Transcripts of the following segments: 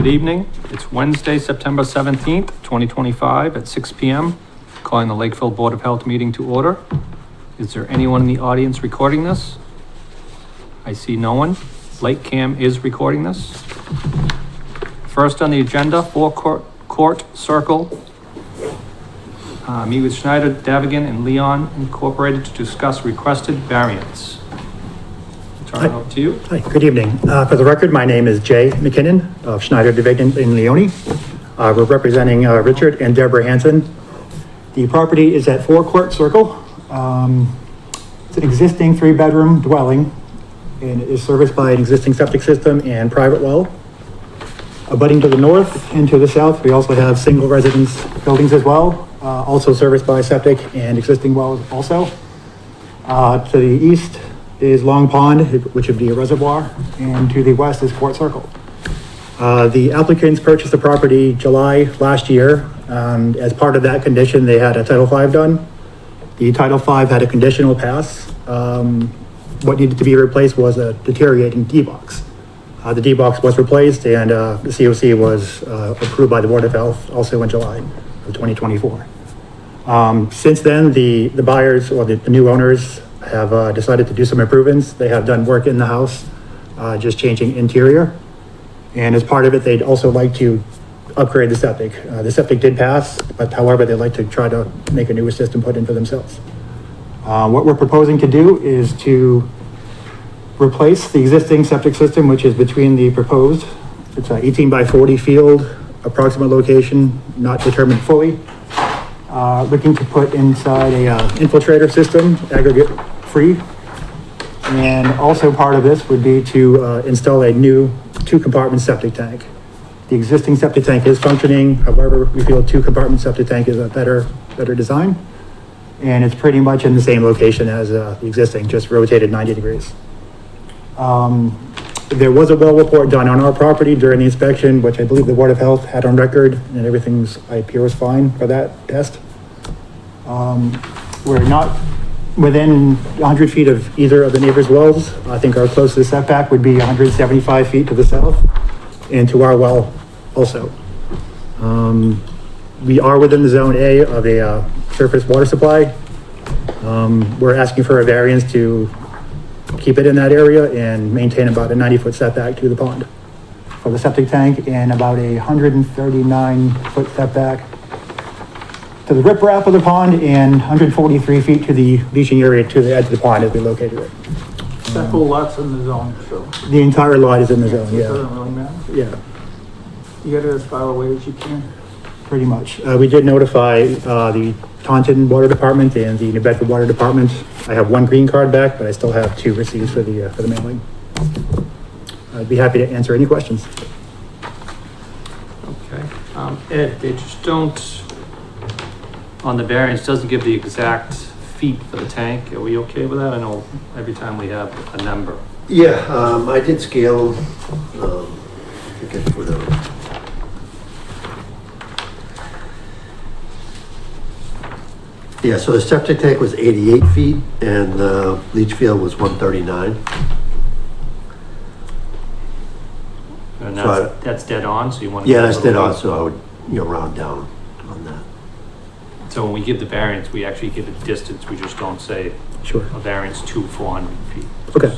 Good evening. It's Wednesday, September 17th, 2025 at 6 p.m. Calling the Lakeville Board of Health meeting to order. Is there anyone in the audience recording this? I see no one. LakeCAM is recording this. First on the agenda, Court Circle. Meet with Schneider, Davigan, and Leon Incorporated to discuss requested variance. Turn it over to you. Hi, good evening. For the record, my name is Jay McKinnon of Schneider, Davigan, and Leone. We're representing Richard and Deborah Hansen. The property is at 4 Court Circle. It's an existing 3-bedroom dwelling, and it is serviced by an existing septic system and private well. Abutting to the north and to the south, we also have single residence buildings as well, also serviced by septic and existing wells also. To the east is Long Pond, which would be a reservoir, and to the west is Court Circle. The applicants purchased the property July last year. As part of that condition, they had a Title V done. The Title V had a conditional pass. What needed to be replaced was a deteriorating D-box. The D-box was replaced, and the COC was approved by the Board of Health also in July of 2024. Since then, the buyers or the new owners have decided to do some improvements. They have done work in the house, just changing interior. And as part of it, they'd also like to upgrade the septic. The septic did pass, but however, they'd like to try to make a newer system put in for themselves. What we're proposing to do is to replace the existing septic system, which is between the proposed. It's an 18 by 40 field, approximate location, not determined fully. Looking to put inside a infiltrator system, aggregate free. And also part of this would be to install a new 2-compartment septic tank. The existing septic tank is functioning. However, we feel 2-compartment septic tank is a better design. And it's pretty much in the same location as the existing, just rotated 90 degrees. There was a well report done on our property during the inspection, which I believe the Board of Health had on record, and everything's, I appear, was fine for that test. We're not within 100 feet of either of the neighbors' wells. I think our closest setback would be 175 feet to the south and to our well also. We are within the zone A of a surface water supply. We're asking for a variance to keep it in that area and maintain about a 90-foot setback to the pond for the septic tank, and about a 139-foot setback to the riprap of the pond, and 143 feet to the leaching area to the edge of the pond as we located it. That whole lot's in the zone, so. The entire lot is in the zone, It yeah. doesn't really matter. Yeah, You get it as far away as you can. pretty much. We did notify the Taunton Water Department and the New Bedford Water Department. I have 1 green card back, but I still have 2 receipts for the mailing. I'd be happy to answer any questions. Okay. Ed, they just don't, on the variance, doesn't give the exact feet for the tank. Are we okay with that? I know every time we have a number. Yeah, I did scale them. I think I put a. Yeah, so the septic tank was 88 feet and the leach field was 139. And So that's dead on, so you want to. Yeah, that's dead on, so I would, round down on that. So when we give the variance, we actually give a distance. We just don't say Sure. a variance to 400 feet. Okay.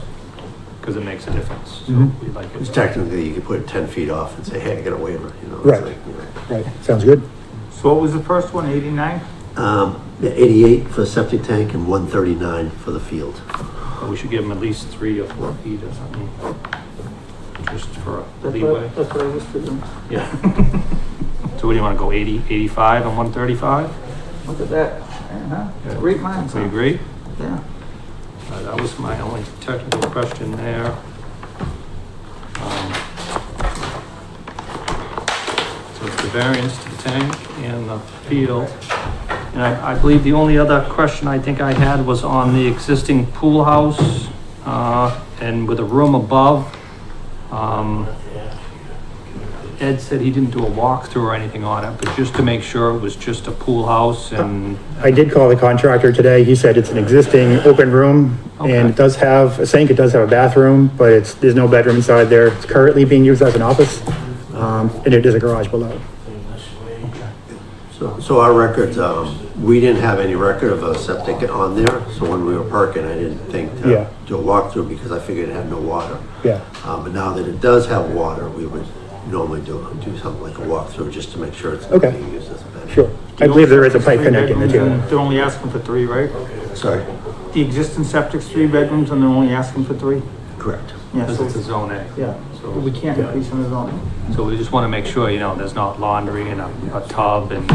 Because it makes a difference. So Mhm. we like Because it. technically you could put it 10 feet off and say, hey, I got a waiver, it's Right. like, Right, sounds good. So what was the first one, 89? Yeah, 88 for the septic tank and 139 for the field. But we should give them at least 3 or 4 feet or something. Just for a That's leeway. what I was figuring. Yeah. So what do you want to go, 80, 85 and 135? Look at that. Yeah, huh? Great minds. We huh? agree? Yeah. That was my only technical question there. So it's the variance to the tank and the field. And I believe the only other question I think I had was on the existing pool house, and with a room above. Ed said he didn't do a walkthrough or anything on it, but just to make sure it was just a pool house and. I did call the contractor today. He said it's an existing open room and Okay. it does have a sink, it does have a bathroom, but there's no bedroom inside there. It's currently being used as an office. and it is a garage below. So our records, we didn't have any record of a septic on there, so when we were parking, I didn't think Yeah. to do a walkthrough because I figured it had no water. Yeah, But now that it does have water, we would normally do something like a walkthrough just to make sure it's Okay. being used as a bedroom. sure. I believe there is a pipe Three connecting the bedrooms, two. and they're only asking for 3, right? Sorry, The existing septic's 3 bedrooms and they're only asking for 3? correct. Yeah, Because so, it's a zone A. yeah, so we can't increase in the zoning. So we just want to make sure, there's not laundry and a tub and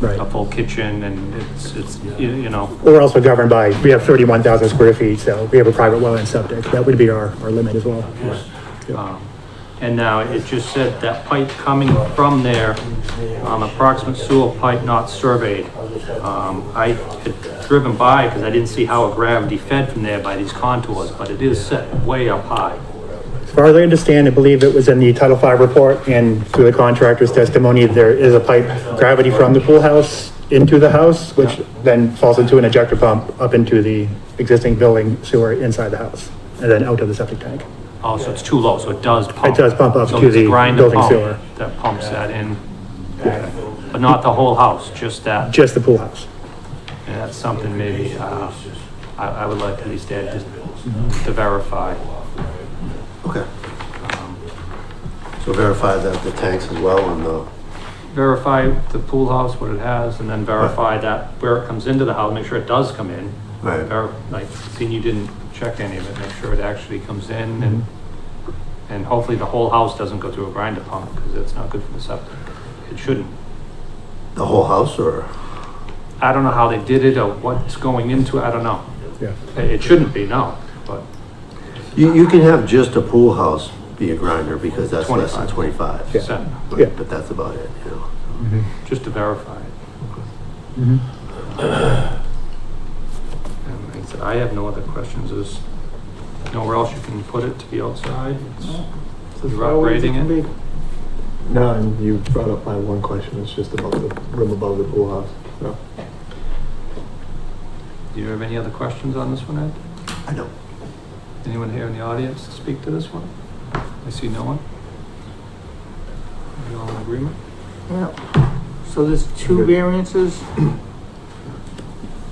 Right. a full kitchen and it's, you know, We're also governed by, we have 31,000 square feet, so we have a private well and septic. That would be our limit as well. Yeah. and now it just said that pipe coming from there, approximate sewer pipe not surveyed. I had driven by because I didn't see how a gravity fed from there by these contours, but it is set way up high. As far as I understand, I believe it was in the Title V report and through the contractor's testimony, there is a pipe gravity from the pool house into the house, which then falls into an ejector pump up into the existing building sewer inside the house and then out of the septic tank. Oh, so it's too low, so it does pump. It does pump up So to it's a the grinder building pump sewer. That pumps that in, but not the whole house, just that. Just the pool house. And that's something maybe, I would like at least Ed to verify. Okay. So verify that the tanks as well and the, Verify the pool house, what it has, and then verify that where it comes into the house, make sure it does come in. right, Like, seeing you didn't check any of it, make sure it actually comes in and hopefully the whole house doesn't go through a grinder pump, because it's not good for the septic. It shouldn't. the whole house or? I don't know how they did it or what's going into it, I don't know. Yeah. It shouldn't be, no, but You can have just a pool house be a grinder because that's less than 25. Yeah. set, Yeah. But that's about it, you know. just to verify it. Mhm. And like I said, I have no other questions. There's nowhere else you can put it to be outside. So as You're far away as upgrading can it? be. No, and you brought up my one question, it's just about the room above the pool house, so. Do you have any other questions on this one, Ed? I know. Anyone here in the audience to speak to this one? I see no one. Are you all in agreement? Yeah. So there's 2 Good. variances.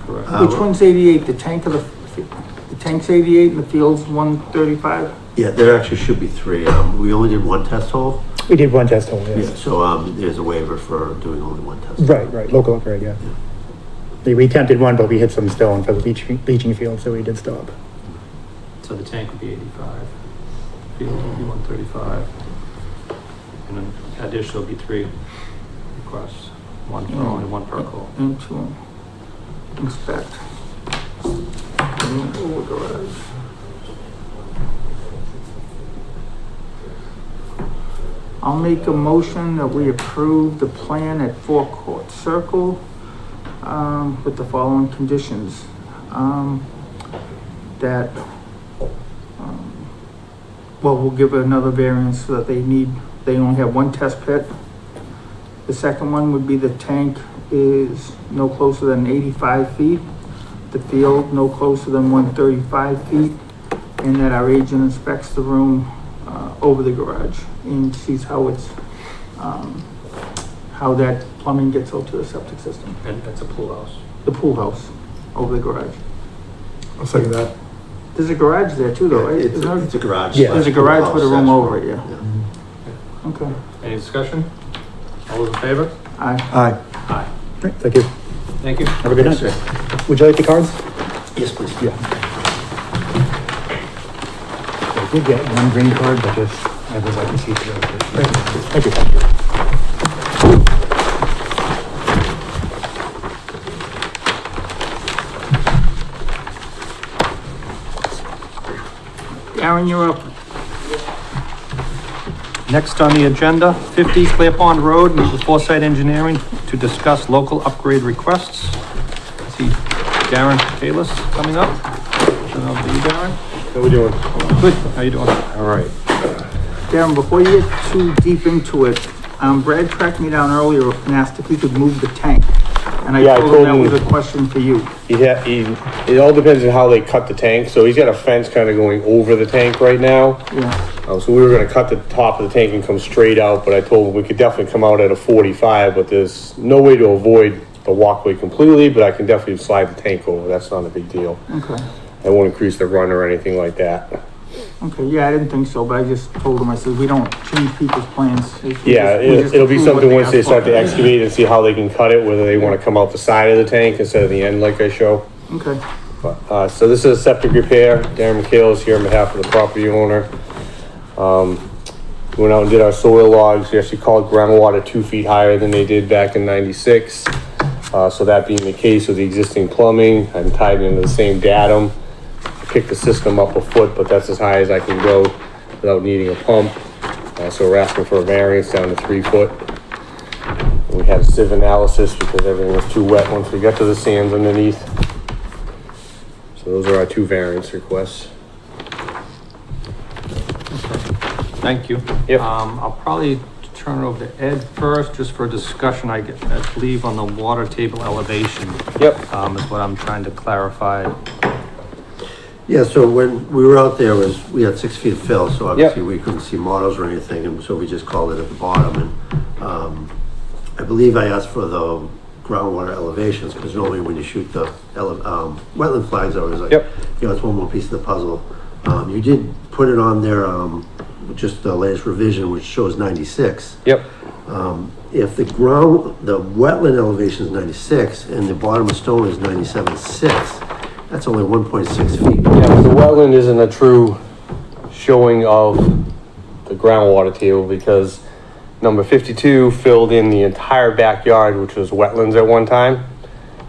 Correct. Which one's 88? The tank's 88 and the field's 135? Yeah, there actually should be 3. We only did 1 test hole. We did one test hole, Yeah, yes. so, there's a waiver for doing only 1 test. Right, local upgrade, yeah. We attempted one, but we hit some stone for the leaching field, so we did stop. So the tank would be 85. Field would be 135. And then additional would be 3 requests. 1 for only 1 per call. And to inspect. And over garage. I'll make a motion that we approve the plan at 4 Court Circle, with the following conditions. That, well, we'll give another variance so that they only have 1 test pit. The second one would be the tank is no closer than 85 feet. The field no closer than 135 feet. And that our agent inspects the room, over the garage and sees how it's, how that plumbing gets out to the septic system. And that's a pool house. The pool house over the garage. I'll second that. There's a garage there too though, right? It's Isn't there? it's a garage. Yeah. There's a slash garage pool with a house room slash- over it, yeah. Okay. Any discussion? All those in favor? Aye. Aye. Aye. Right, thank you. Thank you. Have a good Yes, night. sir. Would you like the cards? Yes, please. Yeah. I did get one green card, but just, I was like to see today. Thank you. Aaron, you're up. Next on the agenda, 50 Clear Pond Road, meet with Foresight Engineering to discuss local upgrade requests. See Darren Kalis coming up. Turn over to you, Darren. How we doing? Good, how you doing? All right. Darren, before you get too deep into it, Brad tracked me down earlier and asked if he could move the tank. And I Yeah, I told him told that him- was a question for you. It all depends on how they cut the tank. So he's got a fence kind of going over the tank right now. Yeah, So we were gonna cut the top of the tank and come straight out, but I told him we could definitely come out at a 45, but there's no way to avoid the walkway completely, but I can definitely slide the tank over. That's not a big deal. okay. I won't increase the run or anything like that. Okay, yeah, I didn't think so, but I just told him, I said, we don't change people's plans. Yeah, it'll be something once they start to excavate and see how they can cut it, whether they wanna come out the side of the tank instead of the end like I show. Okay, So this is a septic repair. Darren McHale is here on behalf of the property owner. We went out and did our soil logs. We actually called groundwater 2 feet higher than they did back in '96. So that being the case with the existing plumbing, I'm tied into the same datum. Pick the system up a foot, but that's as high as I can go without needing a pump. So we're asking for a variance down to 3 foot. We had a sieve analysis because everything was too wet once we got to the sands underneath. So those are our 2 variance requests. Thank you. Yep. I'll probably turn it over to Ed first, just for discussion, I believe on the water table elevation. Yep. Is what I'm trying to clarify. Yeah, so when we were out there, we had 6 feet of fill, so obviously we couldn't see models or anything, and so we just called it at the bottom. And I believe I asked for the groundwater elevations, because normally when you shoot the wetland flags, I was like, Yep. you know, it's one more piece of the puzzle. You did put it on there, just the latest revision, which shows 96. Yep. If the wetland elevation is 96 and the bottom of stone is 97.6, that's only 1.6 feet. Yeah, but the wetland isn't a true showing of the groundwater table because number 52 filled in the entire backyard, which was wetlands at one time.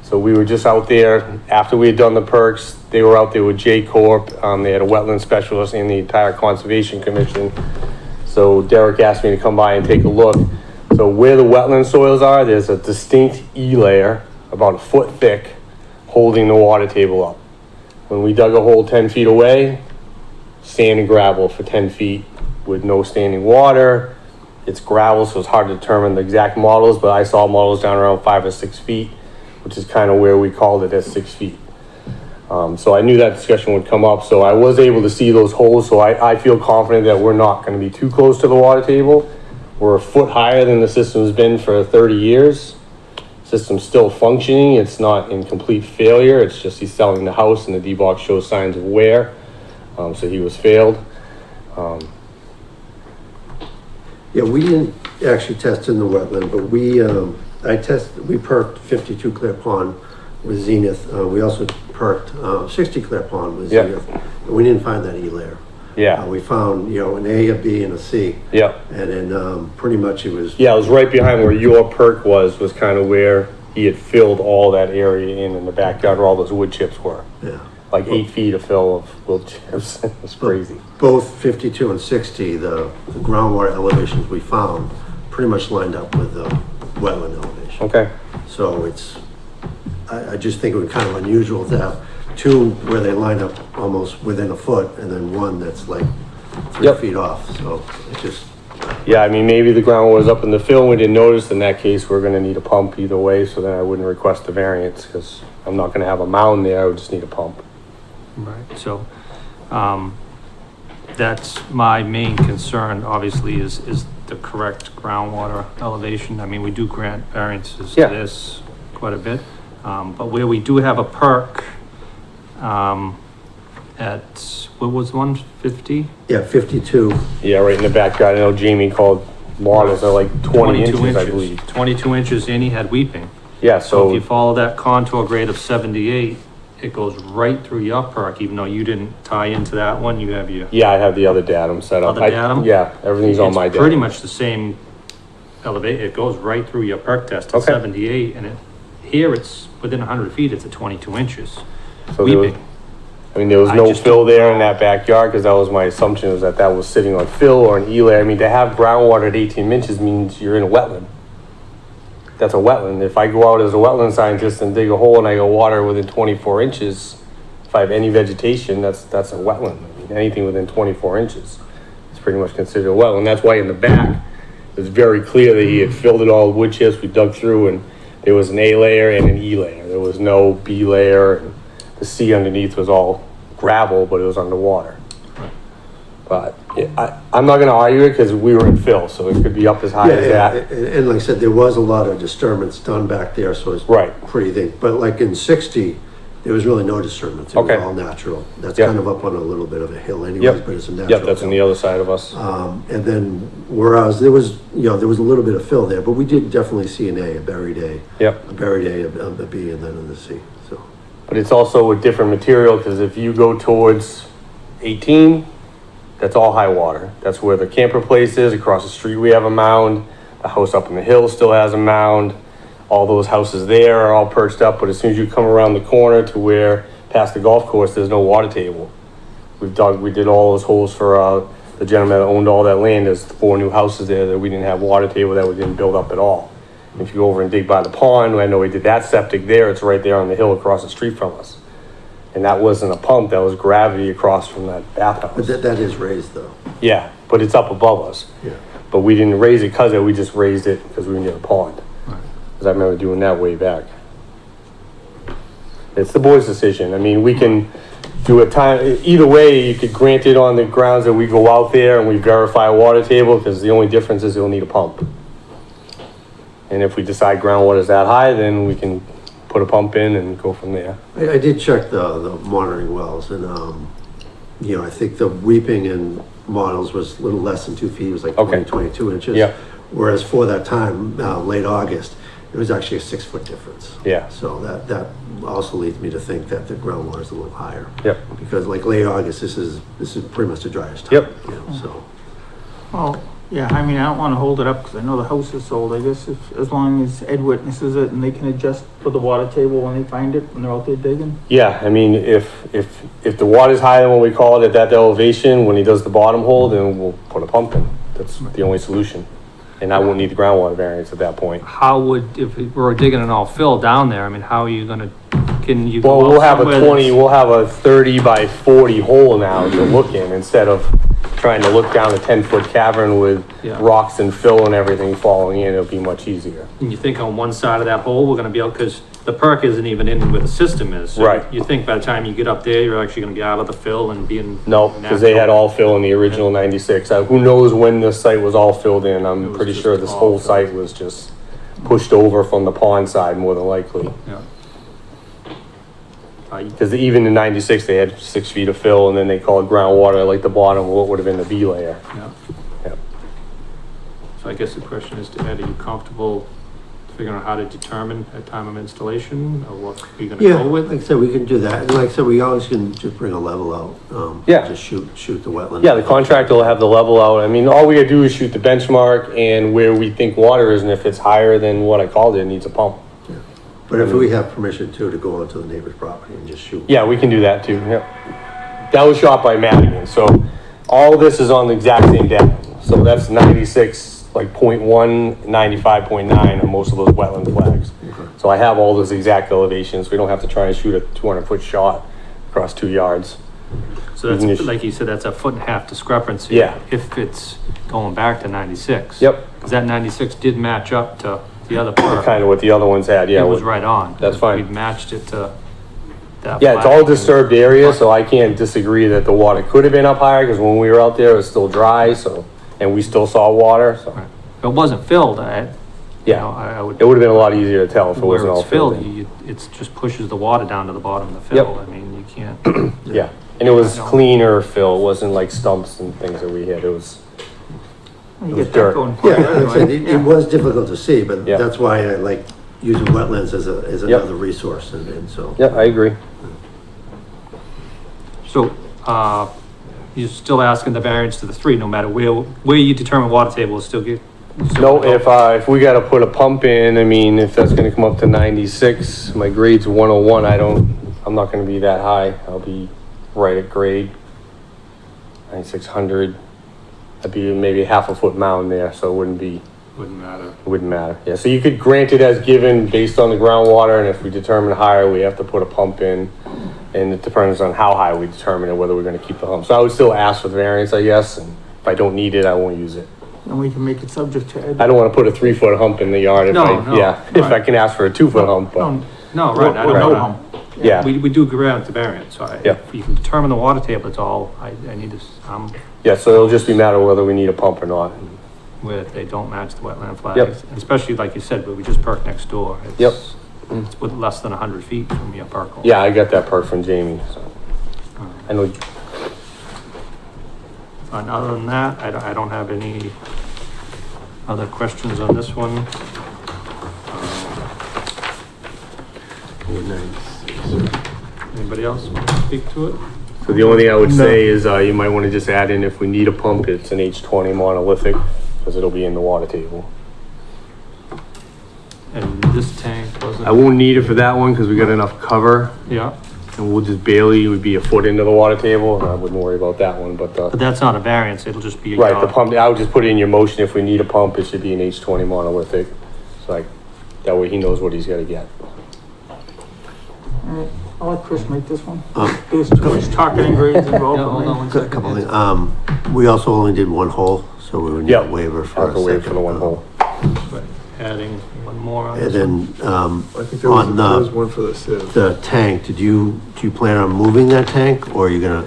So we were just out there after we had done the perks. They were out there with J Corp. They had a wetland specialist and the entire Conservation Commission. So Derek asked me to come by and take a look. So where the wetland soils are, there's a distinct E layer about a foot thick holding the water table up. When we dug a hole 10 feet away, sand and gravel for 10 feet with no standing water. It's gravel, so it's hard to determine the exact models, but I saw models down around 5 or 6 feet, which is kind of where we called it at 6 feet. So I knew that discussion would come up, so I was able to see those holes, so I feel confident that we're not going to be too close to the water table. We're a foot higher than the system's been for 30 years. System's still functioning. It's not in complete failure. It's just he's selling the house and the D-box shows signs of wear. So he was failed. Yeah, we didn't actually test in the wetland, but we perked 52 Clear Pond with Zenith. We also perked 60 Clear Pond with Yeah. Zenith. And we didn't find that E layer. Yeah. We found, an A, a B, and a C. Yeah. And then pretty much it was. Yeah, it was right behind where your perk was kind of where he had filled all that area in the backyard where all those wood chips were. Yeah. Like 8 feet of fill of wood chips. It was crazy. Both 52 and 60, the groundwater elevations we found pretty much lined up with the wetland elevation. Okay. So I just think it was kind of unusual to have 2 where they line up almost within a foot and then 1 that's like 3 Yep. feet off. So it just, Yeah, I mean, maybe the ground was up in the fill and we didn't notice. In that case, we're gonna need a pump either way, so then I wouldn't request the variance because I'm not gonna have a mound there, I would just need a pump. Right, so, that's my main concern, obviously, is the correct groundwater elevation. I mean, we do grant variances to Yeah. this quite a bit. But where we do have a perk, at, what was 150? yeah, 52. Yeah, right in the backyard. I know Jamie called waters are like 20 inches, I believe. 22 inches, and he had weeping. Yeah, So if you so, follow that contour grade of 78, it goes right through your perk, even though you didn't tie into that one, you have your. yeah, I have the other datum set up. Other datum? Yeah, everything's on my It's pretty datum. much the same elevate, it goes right through your perk test at Okay. 78, and here it's within 100 feet, it's at 22 inches. So there was, Weeping. I mean, there was I no just fill don't there know. in that backyard because that was my assumption, was that that was sitting on fill or an E layer. I mean, to have groundwater at 18 inches means you're in a wetland. That's a wetland. If I go out as a wetland scientist and dig a hole and I go water within 24 inches, if I have any vegetation, that's a wetland. I mean, anything within 24 inches is pretty much considered a wetland. That's why in the back, it was very clear that he had filled it all with wood chips. We dug through and There was an A layer and an E layer. There was no B layer. And the C underneath was all gravel, but it was underwater. But I'm not gonna argue it because we were in fill, so it could be up as high as that. And like I said, there was a lot of disturbance done back there, so it's Right. pretty thick. But like in 60, there was really no disturbance. It was Okay. all natural. That's Yep. kind of up on a little bit of a hill anyways, Yep. but it's a natural Yep, that's on the hill. other side of us. And then whereas there was a little bit of fill there, but we did definitely see an A, a buried A. Yep. A buried A, a B, and then in the C, so. But it's also a different material because if you go towards 18, that's all high water. That's where the camper place is. Across the street, we have a mound. The house up in the hill still has a mound. All those houses there are all perched up, but as soon as you come around the corner to where past the golf course, there's no water table. We did all those holes for the gentleman that owned all that land. There's 4 new houses there that we didn't have water table, that we didn't build up at all. If you go over and dig by the pond, I know we did that septic there. It's right there on the hill across the street from us. And that wasn't a pump, that was gravity across from that bathhouse. But that is raised though. Yeah, but it's up above us. Yeah. But we didn't raise it because we just raised it because we were near the pond. Because I remember doing that way back. It's the board's decision. I mean, we can do a time, either way, you could grant it on the grounds that we go out there and we verify a water table, because the only difference is you'll need a pump. And if we decide groundwater is that high, then we can put a pump in and go from there. I did check the monitoring wells, and I think the weeping in models was a little less than 2 feet. It was like Okay. 22 inches. Yeah. Whereas for that time, late August, it was actually a 6-foot difference. Yeah. So that also leads me to think that the groundwater is a little higher. Yep. Because like late August, this is pretty much the driest time. Yep. So. Well, yeah, I mean, I don't wanna hold it up, cause I know the house is sold, I guess, as long as Ed witnesses it and they can adjust for the water table when they find it, when they're out there digging. Yeah, I mean, if the water's higher than what we call it at that elevation, when he does the bottom hole, then we'll put a pump in. That's the only solution. And I won't need the groundwater variance at that point. How would, if we were digging it all fill down there, I mean, how are you gonna, can you? Well, go we'll out have a somewhere 20, that's- we'll have a 30 by 40 hole now to look in, instead of trying to look down a 10-foot cavern with Yeah. rocks and fill and everything falling in. It'll be much easier. And you think on one side of that hole, we're gonna be able, cause the perk isn't even in where the system is. So Right. You think by the time you get up there, you're actually gonna be out of the fill and be in. No, because they had all fill in the original 96. Who knows when this site was all filled in? It I'm was pretty just sure this all whole filled. site was just pushed over from the pond side, more than likely. Yeah. Because even in 96, they had 6 feet of fill, and then they called groundwater, like the bottom, what would have been the B layer. Yeah. Yep. So I guess the question is to Ed, are you comfortable figuring out how to determine at time of installation, or what you're gonna Yeah, go with? like I said, we can do that. And like I said, we always can just bring a level out. Yeah. Just shoot the wetland. Yeah, the contractor will have the level out. I mean, all we gotta do is shoot the benchmark and where we think water is, and if it's higher than what I called it, it needs a pump. But if we have permission too, to go onto the neighbor's property and just shoot. Yeah, we can do that too, yep. That was shot by Madigan, so all this is on the exact same data. So that's 96, like 0.1, 95.9 on most of those wetland flags. Okay. So I have all those exact elevations. We don't have to try and shoot a 200-foot shot across 2 yards. So You can that's, just- like you said, that's a 1.5 foot discrepancy. Yeah. If it's going back to 96. Yep. Cause that 96 did match up to the other perk. Kind of what the other ones had, yeah. It was right on. That's fine. We'd matched it to that. Yeah, it's flag. all disturbed area, so I can't disagree that the water could have been up higher, because when we were out there, it was still dry, so, and we still saw water, so. Right. If it wasn't filled, Yeah, I would. it would have been a lot easier to tell if it Where wasn't all it's filled, filled in. it just pushes the water down to the bottom of the fill. Yep. I mean, you can't. Yeah, and it was I know. cleaner fill, it wasn't like stumps and things that we had, it was, You It was get dirt. that going for Yeah, you like I said, anyway. it was difficult to see, but Yeah. that's why I like using wetlands as Yep. another resource, and so. yeah, I agree. So, you're still asking the variance to the 3, no matter where you determine water table is still get. No, if we gotta put a pump in, I mean, if that's gonna come up to 96, my grade's 101, I'm not gonna be that high, I'll be right at grade. 9600, I'd be maybe a half a foot mound there, so it wouldn't matter. Yeah, so you could grant it as given based on the groundwater, and if we determine higher, we have to put a pump in. And it depends on how high we determine it, whether we're gonna keep the hump. So I would still ask for the variance, I guess, and if I don't need it, I won't use it. then we can make it subject to Ed. I don't wanna put a 3-foot hump in the yard if No, I, no, yeah, if I right. can ask for a 2-foot hump, but, No, No, right, I or don't no know. hump. yeah. We do grant the variance, so Yeah. if you can determine the water table, it's all, I need to, Yeah, so it'll just be a matter of whether we need a pump or not. where if they don't match the wetland Yep. flags. Especially like you said, where we just perked next door. It's- Yep. It's with less than 100 feet from your park. Yeah, I got that perk from Jamie, so. I know, And other than that, I don't have any other questions on this one. Anybody else want to speak to it? so the only thing I would say is, you might wanna just add in if we need a pump, it's an H20 monolithic, cause it'll be in the water table. And this tank wasn't. I won't need it for that one, cause we got enough cover, Yeah, and we'll just barely, would be a foot into the water table, and I wouldn't worry about that one, but, but that's not a variance, it'll just be a right, the yard. pump, I would just put it in your motion, if we need a pump, it should be an H20 monolithic. So like, that way he knows what he's gotta get. All right, I'll let Chris make this one. There's too much talking and grades involved. Yeah, hold on for one me. second. A couple things, we also only did one hole, so we would need Yeah. a waiver I'll for have a to wait second. for the one hole. But adding one more on And this one. then, I think there was on one for the sieve. the tank, do you plan on moving that tank, or are you gonna,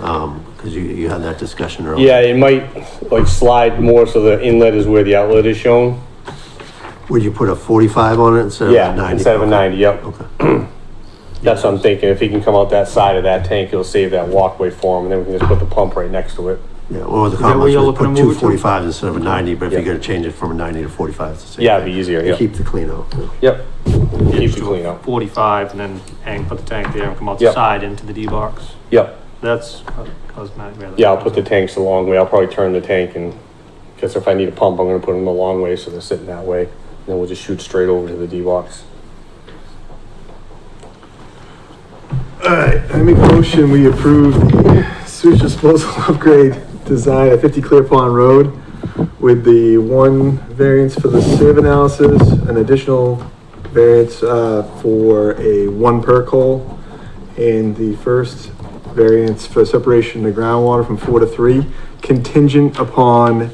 cause you had that discussion earlier? Yeah, it might like slide more so the inlet is where the outlet is shown. Would you put a 45 on it instead of a 90? Yeah, instead of a 90, yep. Okay. That's what I'm thinking. If he can come out that side of that tank, it'll save that walkway for him, and then we can just put the pump right next to it. Yeah, or the that where comment you're was looking put to two move it to? 45s instead of a 90, but if you're Yeah. gonna change it from a 90 to 45, it's the same. Yeah, it'd thing. be easier, You yeah. Keep the clean out. Yep. Keep the Do clean out. 45 and then put the tank there and come out the Yep. side into the D box. Yep. That's cosmetic. rather Yeah, I'll than put the tanks the long way. I'll probably turn the tank and, because if I need a pump, I'm gonna put them the long way so they're sitting that way. Then we'll just shoot straight over to the D box. Alright, I make a motion, we approve the sewage disposal upgrade design at 50 Clear Pond Road with the one variance for the sieve analysis, an additional variance, for a 1 perk hole, and the first variance for separation of the groundwater from 4 to 3, contingent upon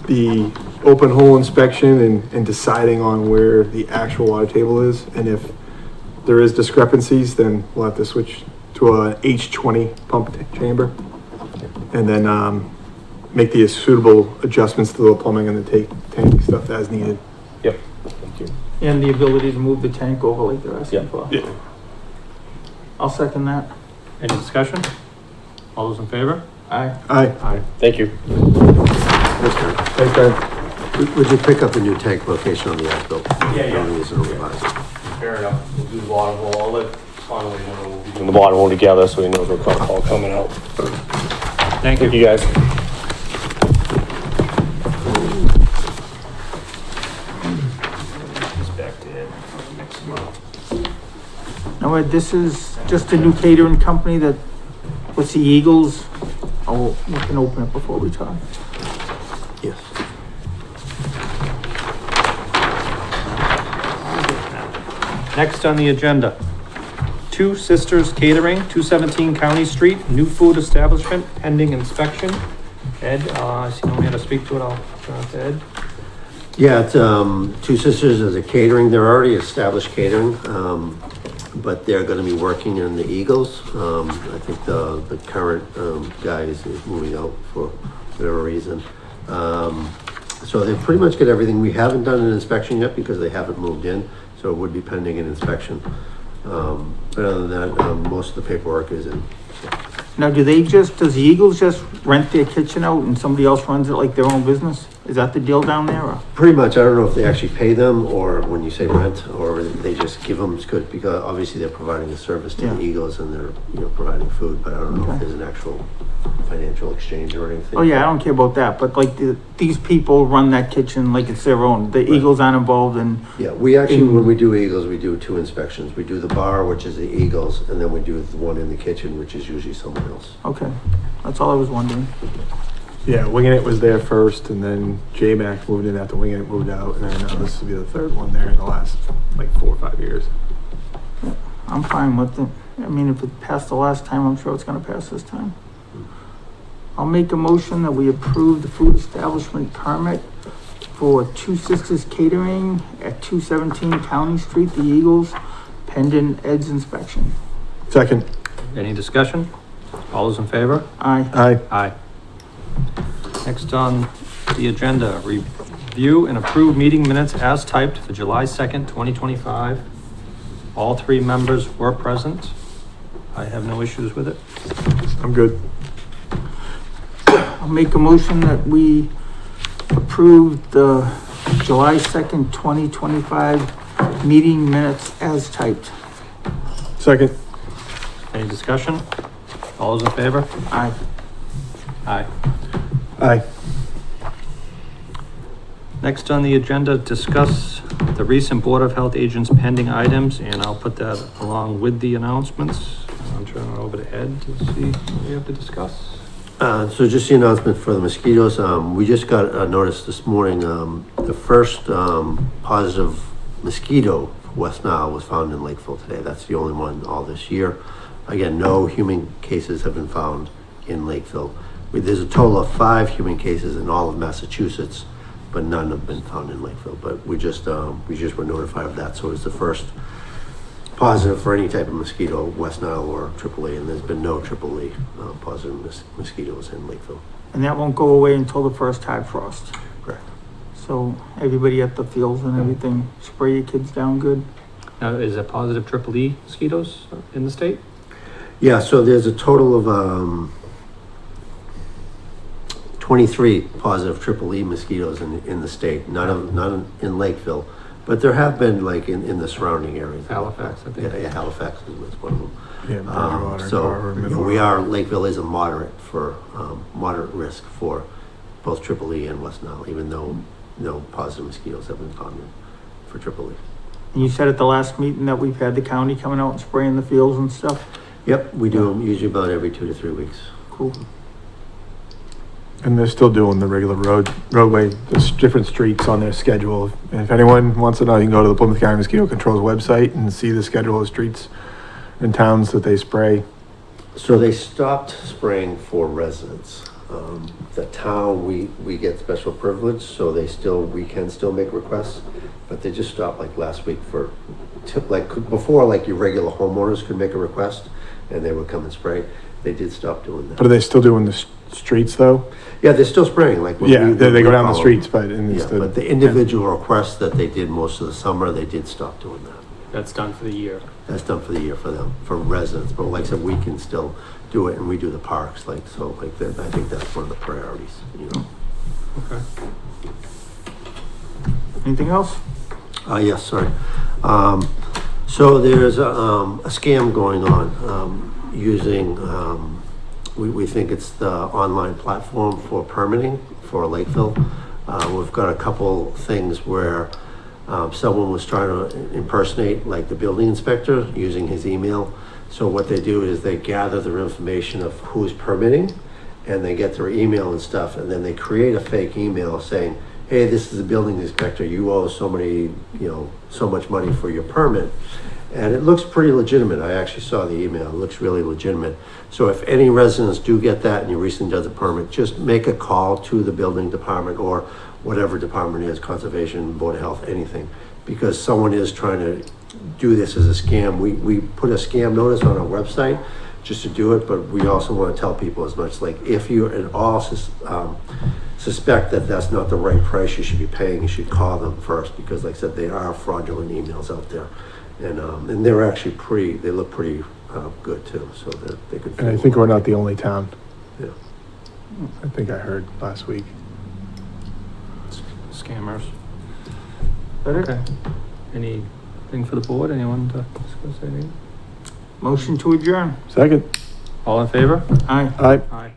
the open hole inspection and deciding on where the actual water table is, and if there is discrepancies, then we'll have to switch to a H20 pump chamber. And then, make the suitable adjustments to the plumbing and the tank stuff as needed. Yep. Thank you. And the ability to move the tank over like they're asking Yeah. for. Yeah. I'll second that. Any discussion? All those in favor? Aye. Aye. Aye. Thank you. That's good. Thanks, Ben. Would you pick up the new tank location on the as-built? Yeah. Building isn't revised. Fair enough. We'll do the bottom hole. I'll let Conway know we'll be doing the bottom hole together so he knows we're all coming out. Thank you. Thank you, guys. Back to Ed. Mix them up. Now, Ed, this is just a new catering company that, what's the Eagles? Oh, we can open it before we talk. Yes. Next on the agenda, Two Sisters Catering, 217 County Street, new food establishment pending inspection. Ed, I see no one here to speak to it, I'll turn it to Ed. Yeah, it's, Two Sisters is a catering, they're already established catering, but they're gonna be working in the Eagles. I think the current, guy is moving out for whatever reason. So they pretty much get everything. We haven't done an inspection yet because they haven't moved in, so it would be pending an inspection. But other than that, most of the paperwork is in. Now, does the Eagles just rent their kitchen out and somebody else runs it like their own business? Is that the deal down there, or? Pretty much, I don't know if they actually pay them, or when you say rent, or they just give them, it's good, because obviously they're providing a service to the Yeah. Eagles and they're, providing food, but I don't know if Okay. there's an actual financial exchange or anything. Oh, yeah, I don't care about that, but like these people run that kitchen like it's their own. The Eagles aren't involved in, Yeah, we actually, when we do Eagles, we do 2 inspections. We do the bar, which is the Eagles, and then we do the one in the kitchen, which is usually someone else. okay, that's all I was wondering. Yeah, Winging It was there first, and then J-Mac moved in after Winging It moved out, and then this will be the third one there in the last, like, 4 or 5 years. I'm fine with it. I mean, if it passed the last time, I'm sure it's gonna pass this time. I'll make a motion that we approve the food establishment permit for Two Sisters Catering at 217 County Street, the Eagles, pending Ed's inspection. Second. Any discussion? All those in favor? Aye. Aye. Aye. Next on the agenda, review and approve meeting minutes as typed for July 2nd, 2025. All three members were present. I have no issues with it. I'm good. I'll make a motion that we approve the July 2nd, 2025 meeting minutes as typed. Second. Any discussion? All those in favor? Aye. Aye. Aye. Next on the agenda, discuss the recent Board of Health agents pending items, and I'll put that along with the announcements. I'm turning it over to Ed to see what we have to discuss. So just the announcement for the mosquitoes, we just got a notice this morning, the first, positive mosquito for West Nile was found in Lakeville today. That's the only one all this year. Again, no human cases have been found in Lakeville. There's a total of 5 human cases in all of Massachusetts, but none have been found in Lakeville. But we just were notified of that. So it's the first positive for any type of mosquito, West Nile or AAA, and there's been no AAA positive mosquitoes in Lakeville. And that won't go away until the first tide frost. Correct. So everybody at the fields and everything, spray your kids down good. Now, is it positive EEE mosquitoes in the state? Yeah, so there's a total of 23 positive EEE mosquitoes in the state, none in Lakeville, but there have been like in the surrounding areas. Halifax, I think. Yeah, Halifax is one of them. Yeah, Bridgewater, So Carver, you know, we are, Lakeville is a moderate risk for both EEE and West Nile, even though no positive mosquitoes have been found for EEE. And you said at the last meeting that we've had the county coming out and spraying the fields and stuff. Yep, we do them usually about every 2 to 3 weeks. Cool. And they're still doing the regular roadway, there's different streets on their schedule. And if anyone wants to know, you can go to the Plymouth County Mosquito Control's website and see the schedule of streets and towns that they spray. So they stopped spraying for residents. The town, we get special privilege, so we can still make requests, but they just stopped like last week before, like your regular homeowners could make a request and they would come and spray. They did stop doing that. But are they still doing the streets though? Yeah, they're still spraying, like. Yeah, they go down the streets, but But the individual requests that they did most of the summer, they did stop doing that. That's done for the year. That's done for the year for them, for residents, but like I said, we can still do it and we do the parks, like, so like that, I think that's one of the priorities, you know. Okay. Anything else? Yes, sorry. So there's a scam going on, using, we think it's the online platform for permitting for Lakeville. We've got a couple things where, someone was trying to impersonate like the building inspector using his email. So what they do is they gather their information of who's permitting and they get their email and stuff, and then they create a fake email saying, hey, this is the building inspector, you owe so much money for your permit. And it looks pretty legitimate. I actually saw the email. It looks really legitimate. So if any residents do get that and you recently does a permit, just make a call to the building department or whatever department it is, conservation, board of health, anything, because someone is trying to do this as a scam. We put a scam notice on our website just to do it, but we also want to tell people as much, like, if you at all suspect that that's not the right price you should be paying, you should call them first, because like I said, they are fraudulent emails out there. And they're actually they look pretty good too, so that they could. And I think we're not the only town. Yeah. I think I heard last week. Scammers. Better? Okay. Anything for the board? Anyone to discuss anything? Motion to adjourn. Second. All in favor? Aye. Aye. Aye.